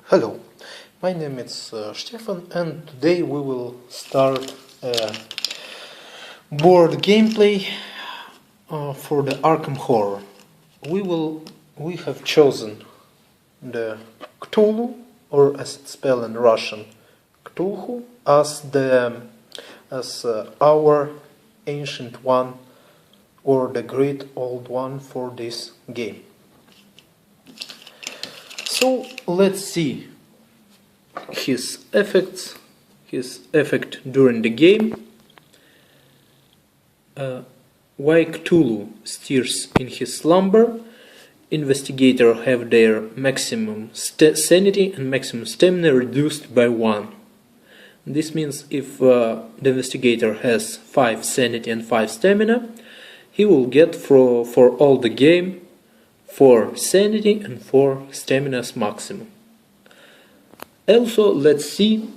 Hello, my name is Stefan, and today we will start a board gameplay for the Arkham Horror. We have chosen the Cthulhu, or as it's spelled in Russian, Ctulkhu, as our ancient one or the great old one for this game. So let's see his effect during the game. While Cthulhu stirs in his slumber, investigators have their maximum sanity and maximum stamina reduced by 1. This means if the investigator has 5 sanity and 5 stamina, he will get for all the game 4 sanity and 4 staminas maximum. Also, let's see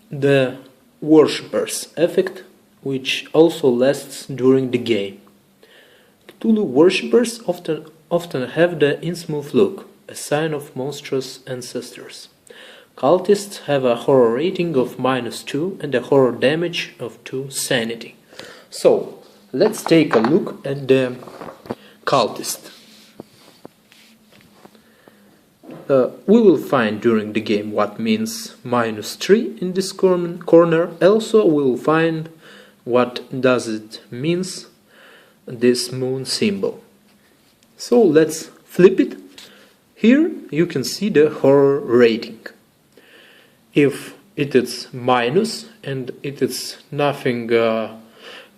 the Worshipper's effect, which also lasts during the game. Cthulhu worshippers often have the insmooth look, a sign of monstrous ancestors. Cultists have a horror rating of -2 and a horror damage of 2 sanity. So, let's take a look at the cultist. We will find during the game what means -3 in this corner. Also, we will find what does it means this moon symbol. So let's flip it. Here you can see the horror rating. If it is minus and it is nothing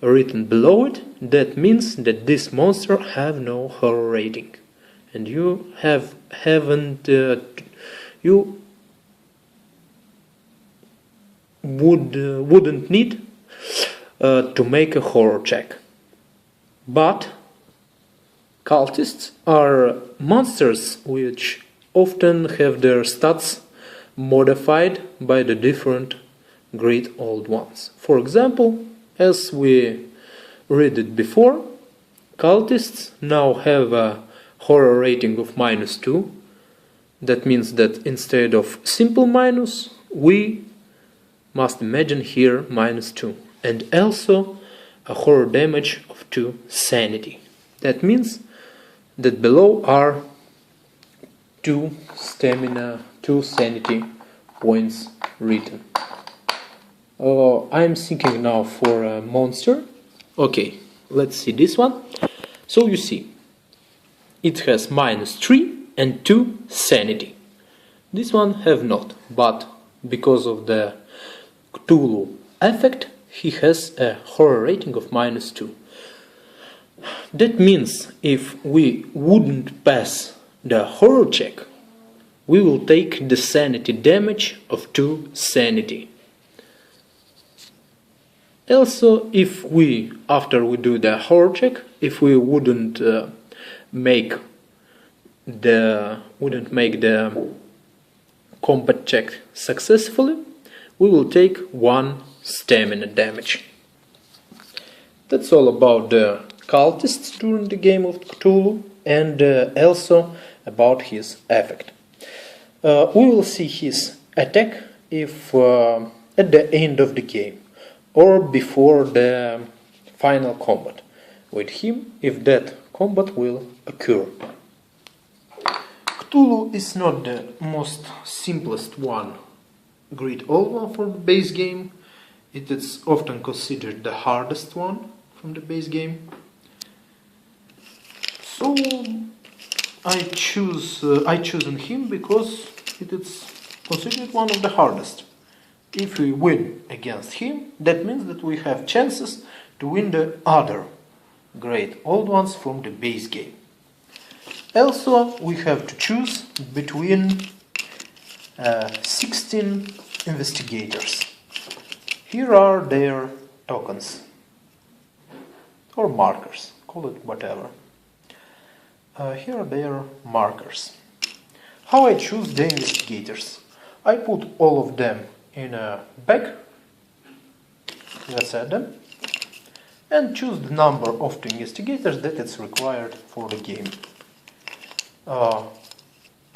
written below it, that means that this monster have no horror rating. And you wouldn't need to make a horror check. But cultists are monsters which often have their stats modified by the different great old ones. For example, as we read it before, cultists now have a horror rating of -2. That means that instead of simple minus, we must imagine here -2. And also a horror damage of 2 sanity. That means that below are 2 sanity points written. I'm thinking now for a monster. Okay, let's see this one. So you see, it has -3 and 2 sanity. This one have not, but because of the Cthulhu effect, he has a horror rating of -2. That means if we wouldn't pass the horror check, we will take the sanity damage of 2 sanity. Also, if we, after we do the horror check, if we wouldn't make the combat check successfully, we will take 1 stamina damage. That's all about the cultists during the game of Cthulhu, and also about his effect. We will see his attack if at the end of the game or before the final combat with him, if that combat will occur. Cthulhu is not the most simplest one, great old one for the base game. It is often considered the hardest one from the base game. So I chosen him because it is considered one of the hardest. If we win against him, that means that we have chances to win the other great old ones from the base game. Also, we have to choose between 16 investigators. Here are their tokens, or markers, call it whatever. Here are their markers. How I choose the investigators? I put all of them in a bag, let's add them, and choose the number of the investigators that is required for the game.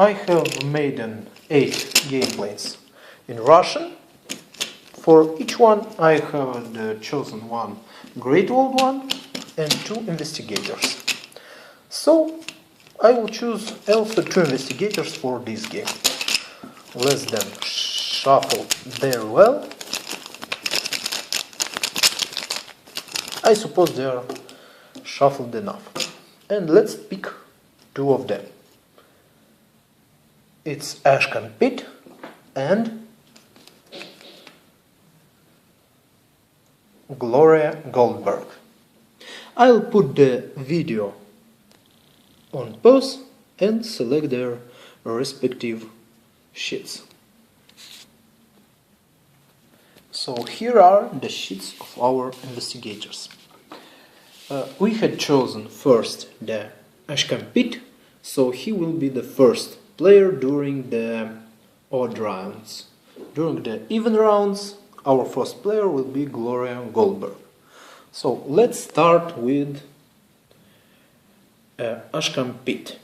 I have made an 8 gameplays in Russian. For each one I have chosen one Great Old One and 2 investigators. So I will choose also 2 investigators for this game. Let them shuffle very well. I suppose they are shuffled enough. And let's pick 2 of them. It's Arkham Pit and Gloria Goldberg. I'll put the video on pause and select their respective sheets. So here are the sheets of our investigators. We had chosen first the Arkham Pit, so he will be the first player during the odd rounds. During the even rounds, our first player will be Gloria Goldberg. So let's start with Arkham Pit.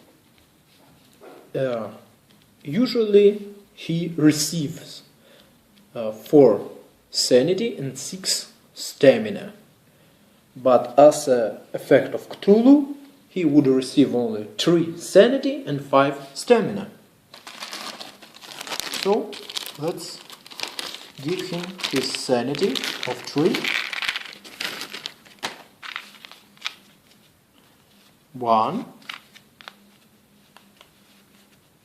Usually he receives 4 sanity and 6 stamina, but as an effect of Cthulhu he would receive only 3 sanity and 5 stamina. So let's give him his sanity of 3. 1,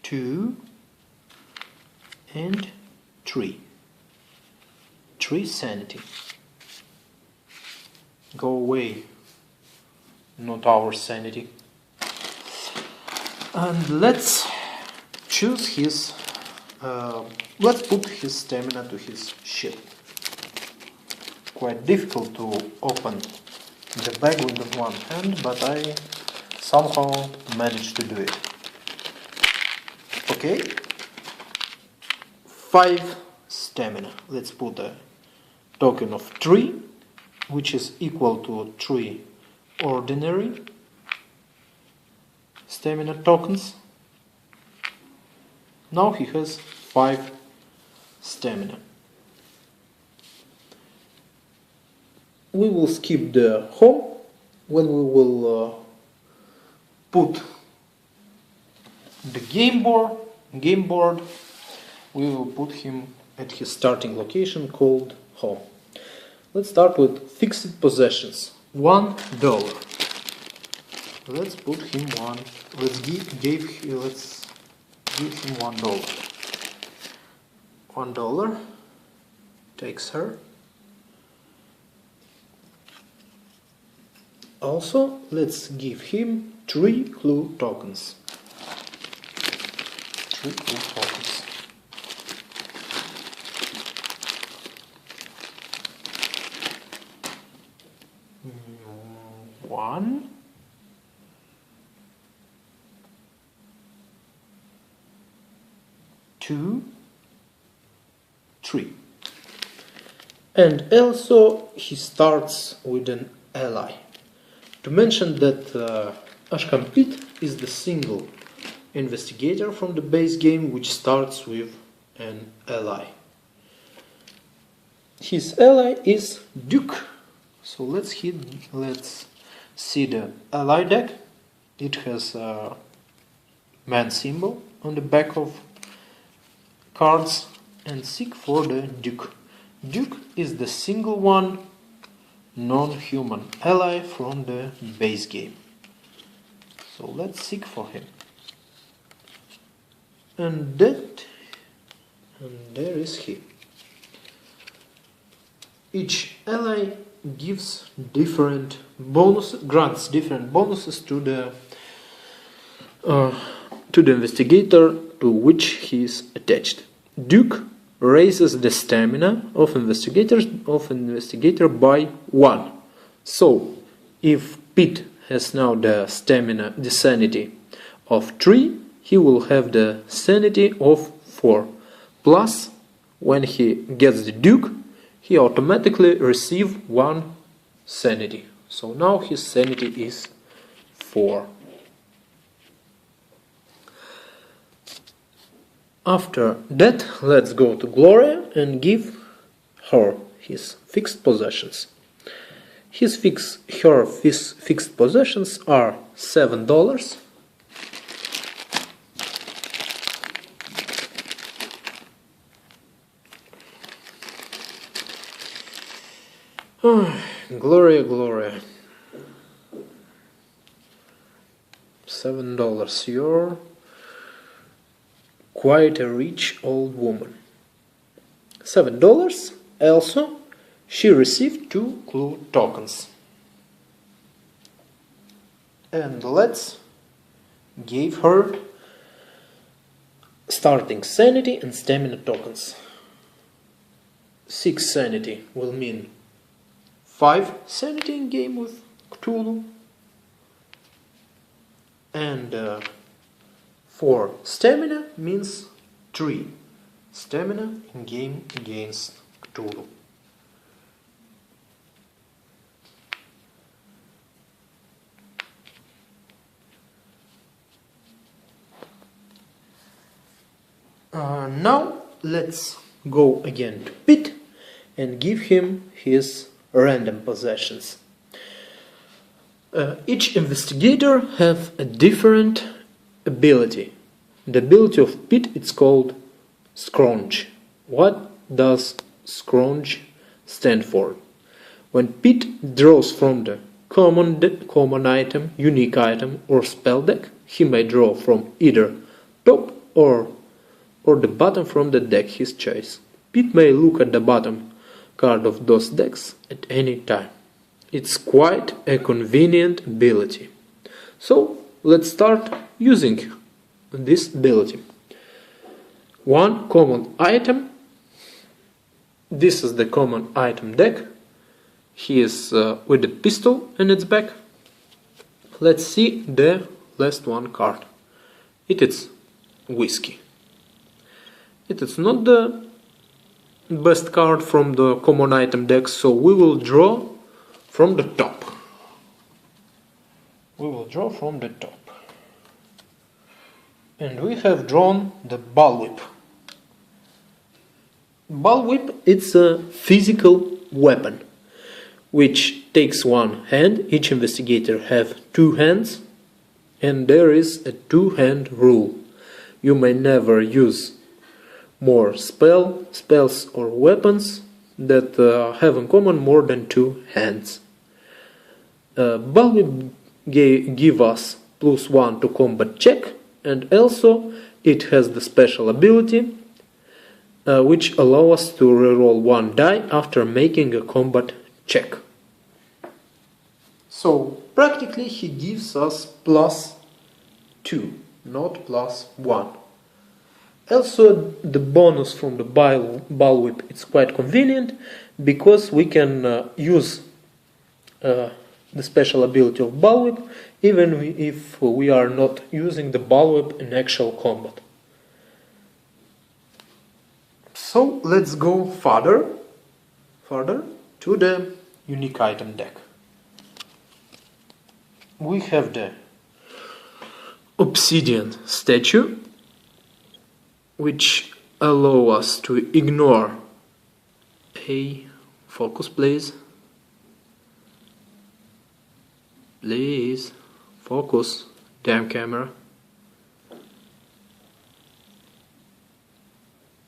2, and 3. 3 sanity. Go away, not our sanity. And let's choose his. Let's put his stamina to his sheet. Quite difficult to open the bag with one hand, but I somehow managed to do it. Okay, 5 stamina. Let's put a token of 3, which is equal to 3 ordinary stamina tokens. Now he has 5 stamina. We will skip the home when we will put the game board. We will put him at his starting location called home. Let's start with fixed possessions. $1. Let's put him one. Let's give him $1. $1 takes her. Also, let's give him 3 clue tokens. 3 clue tokens. One. 2, 3. And also he starts with an ally. To mention that Arkham Pit is the single investigator from the base game which starts with an ally. His ally is Duke. So let's see the ally deck. It has a man symbol on the back of cards and seek for the Duke. Duke is the single one non-human ally from the base game. So let's seek for him. And there is he. Each ally gives different bonuses, grants different bonuses to the investigator to which he is attached. Duke raises the stamina of investigator by 1. So if Pete has now the sanity of 3, he will have the sanity of 4. Plus, when he gets the Duke, he automatically receives 1 sanity. So now his sanity is 4. After that, let's go to Gloria and give her his fixed possessions. Her fixed possessions are $7. Gloria, Gloria. $7. You're quite a rich old woman. $7. Also, she received 2 clue tokens. And let's give her starting sanity and stamina tokens. 6 sanity will mean 5 sanity in game with Cthulhu. And 4 stamina means 3 stamina in game against Cthulhu. Now let's go again to Pete and give him his random possessions. Each investigator have a different ability. The ability of Pete is called Scrounge. What does Scrounge stand for? When Pete draws from the common item, unique item or spell deck, he may draw from either top or the bottom from the deck his choice. Pete may look at the bottom card of those decks at any time. It's quite a convenient ability. So let's start using this ability. One common item. This is the common item deck. He is with a pistol in its back. Let's see the last one card. It is whiskey. It is not the best card from the common item deck, so we will draw from the top. And we have drawn the bullwhip. Bullwhip is a physical weapon which takes one hand. Each investigator have 2 hands, and there is a 2-hand rule. You may never use more spells or weapons that have in common more than 2 hands. Bullwhip give us +1 to combat check, and also it has the special ability which allow us to reroll 1 die after making a combat check. So practically he gives us +2, not +1. Also, the bonus from the bullwhip is quite convenient because we can use the special ability of bullwhip even if we are not using the bullwhip in actual combat. So let's go further to the unique item deck. We have the obsidian statue, which allow us to ignore a focus, please focus, damn camera.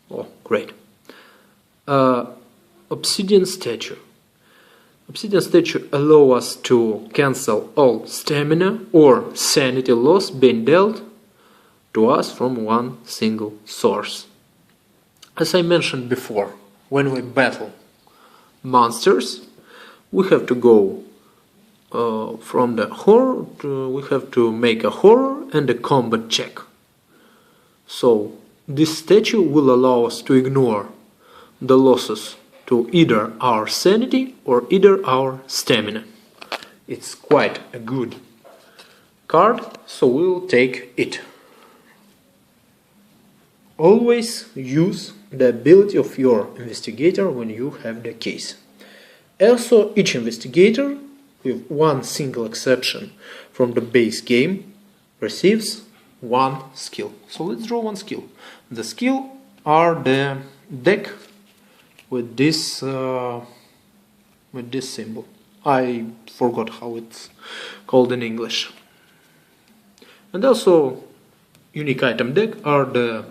Oh, great. Obsidian statue allow us to cancel all stamina or sanity loss being dealt to us from one single source. As I mentioned before, when we battle monsters, we have to go from the horror we have to make a horror and a combat check. So this statue will allow us to ignore the losses to either our sanity or either our stamina. It's quite a good card, so we'll take it. Always use the ability of your investigator when you have the case. Also, each investigator, with one single exception from the base game, receives one skill. So let's draw one skill. The skill are the deck with this symbol. I forgot how it's called in English. And also unique item deck are the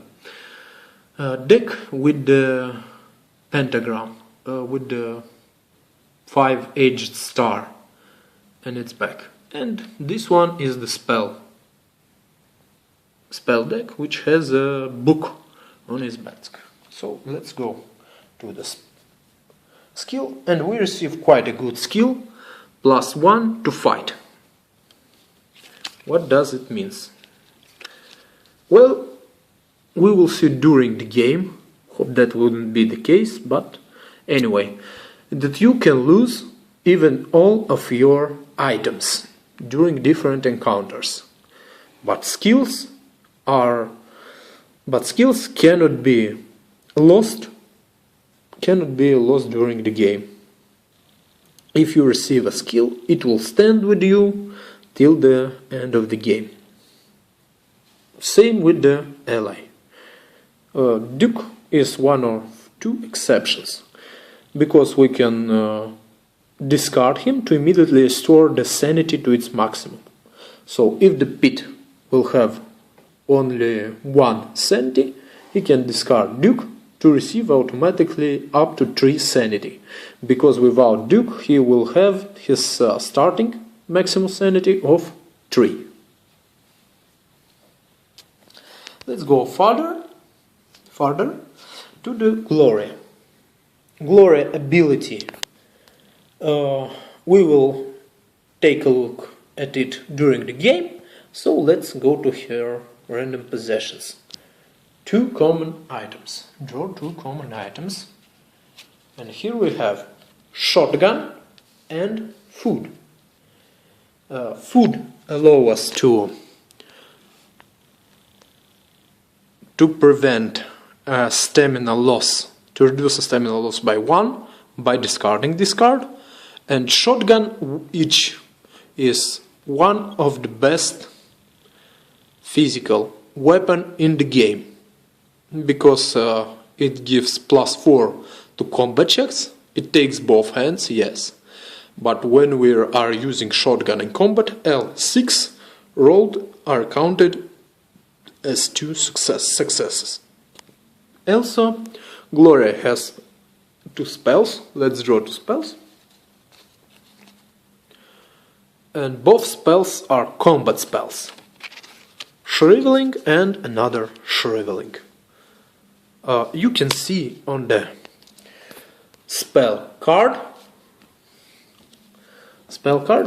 deck with the pentagram, with the 5-edged star and its back. And this one is the spell deck, which has a book on its back. So let's go to the skill, and we receive quite a good skill, +1 to fight. What does it mean? Well, we will see during the game, hope that wouldn't be the case, but anyway, that you can lose even all of your items during different encounters. But skills cannot be lost during the game. If you receive a skill, it will stand with you till the end of the game. Same with the ally. Duke is one of two exceptions, because we can discard him to immediately restore the sanity to its maximum. So if the pit will have only 1 sanity, he can discard Duke to receive automatically up to 3 sanity, because without Duke he will have his starting maximum sanity of 3. Let's go further to the Glory. Glory ability. We will take a look at it during the game, so let's go to her random possessions. 2 common items. Draw 2 common items. And here we have shotgun and food. Food allows us to prevent stamina loss, to reduce a stamina loss by 1 by discarding this card. And shotgun, which is one of the best physical weapon in the game, because it gives +4 to combat checks. It takes both hands, yes, but when we are using shotgun in combat, L6 rolled are counted as 2 successes. Also, Gloria has 2 spells. Let's draw 2 spells. And both spells are combat spells. Shriveling and another Shriveling. You can see on the spell card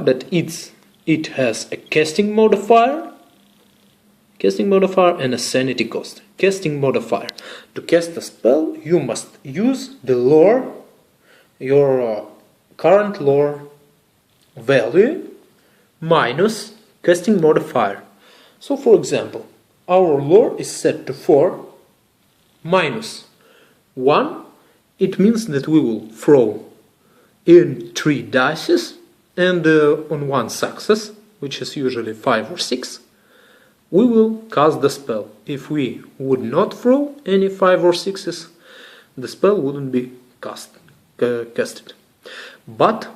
that it has a casting modifier and a sanity cost. Casting modifier. To cast a spell, you must use the lore, your current lore value minus casting modifier. So for example, our lore is set to 4 minus 1. It means that we will throw in 3 dice, and on 1 success, which is usually 5 or 6, we will cast the spell. If we would not throw any 5 or 6s, the spell wouldn't be casted. But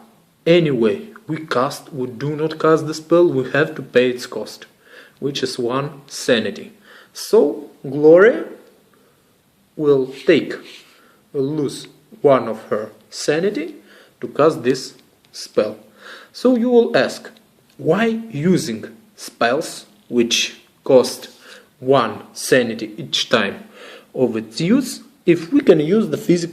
anyway, we do not cast the spell, we have to pay its cost, which is 1 sanity. So Gloria will lose 1 of her sanity to cast this spell. So you will ask, why using spells which cost 1 sanity each time of its use, if we can use the physical